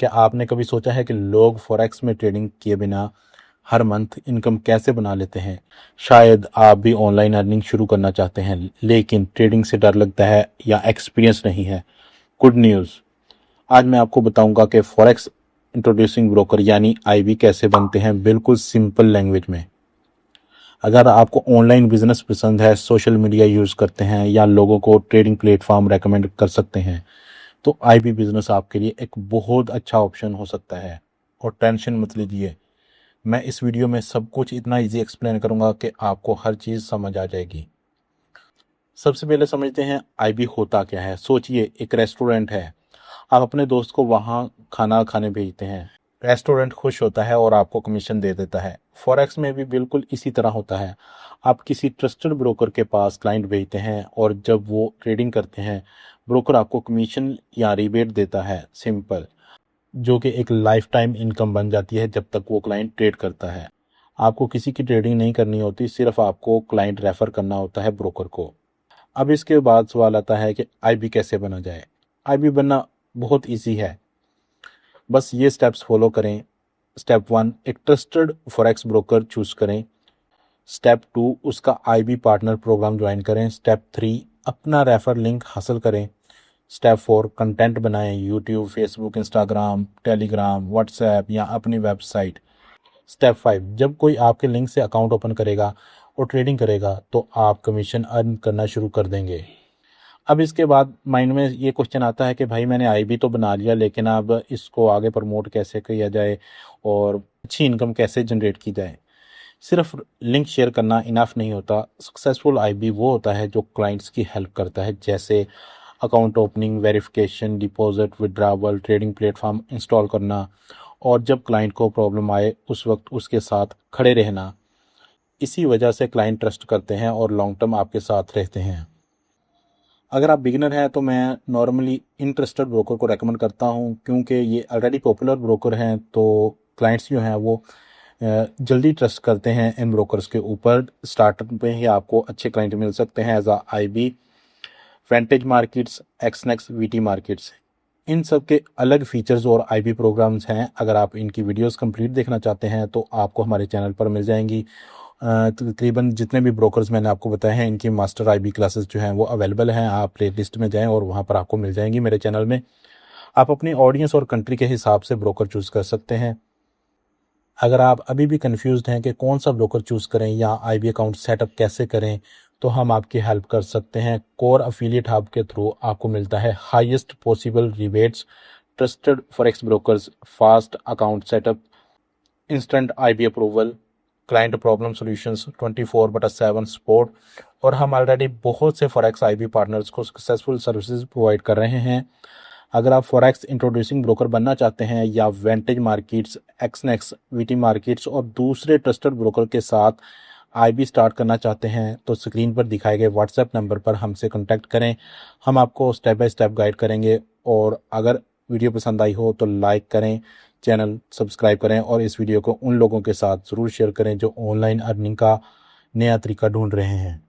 क्या आपने कभी सोचा है कि लोग फॉरेक्स में ट्रेडिंग किए बिना हर मंथ इनकम कैसे बना लेते हैं? शायद आप भी ऑनलाइन अर्निंग शुरू करना चाहते हैं, लेकिन ट्रेडिंग से डर लगता है या एक्सपीरियंस नहीं है। गुड न्यूज़, आज मैं आपको बताऊंगा कि फॉरेक्स इंट्रोड्यूसिंग ब्रोकर यानी आईबी कैसे बनते हैं, बिल्कुल सिंपल लैंग्वेज में। अगर आपको ऑनलाइन बिजनेस पसंद है, सोशल मीडिया यूज़ करते हैं या लोगों को ट्रेडिंग प्लेटफॉर्म रेकमेंड कर सकते हैं, तो आईबी बिजनेस आपके लिए एक बहुत अच्छा ऑप्शन हो सकता है। और टेंशन मत लीजिए, मैं इस वीडियो में सब कुछ इतना इजी एक्सप्लेन करूंगा कि आपको हर चीज़ समझ आ जाएगी। सबसे पहले समझते हैं आईबी होता क्या है। सोचिए, एक रेस्टोरेंट है, आप अपने दोस्त को वहाँ खाना खाने भेजते हैं, रेस्टोरेंट खुश होता है और आपको कमीशन दे देता है। फॉरेक्स में भी बिल्कुल इसी तरह होता है। आप किसी ट्रस्टेड ब्रोकर के पास क्लाइंट भेजते हैं और जब वो ट्रेडिंग करते हैं, ब्रोकर आपको कमीशन या रिबेट देता है, सिंपल, जो कि एक लाइफ टाइम इनकम बन जाती है जब तक वो क्लाइंट ट्रेड करता है। आपको किसी की ट्रेडिंग नहीं करनी होती, सिर्फ आपको क्लाइंट रेफर करना होता है ब्रोकर को। अब इसके बाद सवाल आता है कि आईबी कैसे बना जाए। आईबी बनना बहुत ईजी है, बस ये स्टेप्स फॉलो करें। स्टेप 1, एक ट्रस्टेड फॉरेक्स ब्रोकर चूज करें। स्टेप 2, उसका आईबी पार्टनर प्रोग्राम ज्वाइन करें। स्टेप 3, अपना रेफर लिंक हासिल करें। स्टेप 4, कंटेंट बनाएं, YouTube, Facebook, Instagram, Telegram, WhatsApp या अपनी वेबसाइट। स्टेप 5, जब कोई आपके लिंक से अकाउंट ओपन करेगा और ट्रेडिंग करेगा तो आप कमीशन अर्न करना शुरू कर देंगे। अब इसके बाद माइंड में ये क्वेश्चन आता है कि भाई मैंने आईबी तो बना लिया, लेकिन अब इसको आगे प्रमोट कैसे किया जाए और अच्छी इनकम कैसे जनरेट की जाए। सिर्फ लिंक शेयर करना इनफ नहीं होता। सक्सेसफुल आईबी वो होता है जो क्लाइंट्स की हेल्प करता है, जैसे account opening, verification, deposit, withdrawal, trading platform install करना, और जब क्लाइंट को प्रॉब्लम आए उस वक्त उसके साथ खड़े रहना। इसी वजह से क्लाइंट ट्रस्ट करते हैं और लॉन्ग टर्म आपके साथ रहते हैं। अगर आप बिगिनर हैं तो मैं नॉर्मली इंटरेस्टेड ब्रोकर को रेकमेंड करता हूं, क्योंकि ये ऑलरेडी पॉपुलर ब्रोकर हैं, तो क्लाइंट्स जो हैं वो जल्दी ट्रस्ट करते हैं इन ब्रोकर्स के ऊपर। स्टार्टअप में ही आपको अच्छे क्लाइंट मिल सकते हैं as IB, Vantage Markets, Exness, VT Markets. इन सब के अलग फीचर्स और आईबी प्रोग्राम्स हैं। अगर आप इनकी वीडियोस कंप्लीट देखना चाहते हैं तो आपको हमारे चैनल पर मिल जाएंगी। तकरीबन जितने भी ब्रोकर्स मैंने आपको बताए हैं, इनकी मास्टर आईबी क्लासेस जो हैं वो अवेलेबल हैं। आप प्ले लिस्ट में जाएँ और वहाँ पर आपको मिल जाएंगी मेरे चैनल में। आप अपनी ऑडियंस और कंट्री के हिसाब से ब्रोकर चूज़ कर सकते हैं। अगर आप अभी भी कंफ्यूज्ड हैं कि कौन सा ब्रोकर चूज़ करें या आईबी अकाउंट सेटअप कैसे करें, तो हम आपकी हेल्प कर सकते हैं। कोर अफिलिएट हब के थ्रू आपको मिलता है highest possible rebates, trusted forex brokers, fast account setup, instant IB approval, client problem solutions, 24/7 support. और हम ऑलरेडी बहुत से फॉरेक्स आईबी पार्टनर्स को सक्सेसफुल सर्विसेज प्रोवाइड कर रहे हैं। अगर आप फॉरेक्स इंट्रोड्यूसिंग ब्रोकर बनना चाहते हैं या वेंटेज मार्केट्स, एक्सनेक्स, वीटी मार्केट्स और दूसरे ट्रस्टेड ब्रोकर के साथ आईबी स्टार्ट करना चाहते हैं, तो स्क्रीन पर दिखाए गए व्हाट्सएप नंबर पर हमसे कांटेक्ट करें। हम आपको स्टेप बाय स्टेप गाइड करेंगे। और अगर वीडियो पसंद आई हो तो लाइक करें, चैनल सब्सक्राइब करें और इस वीडियो को उन लोगों के साथ ज़रूर शेयर करें जो ऑनलाइन अर्निंग का नया तरीका ढूंढ रहे हैं।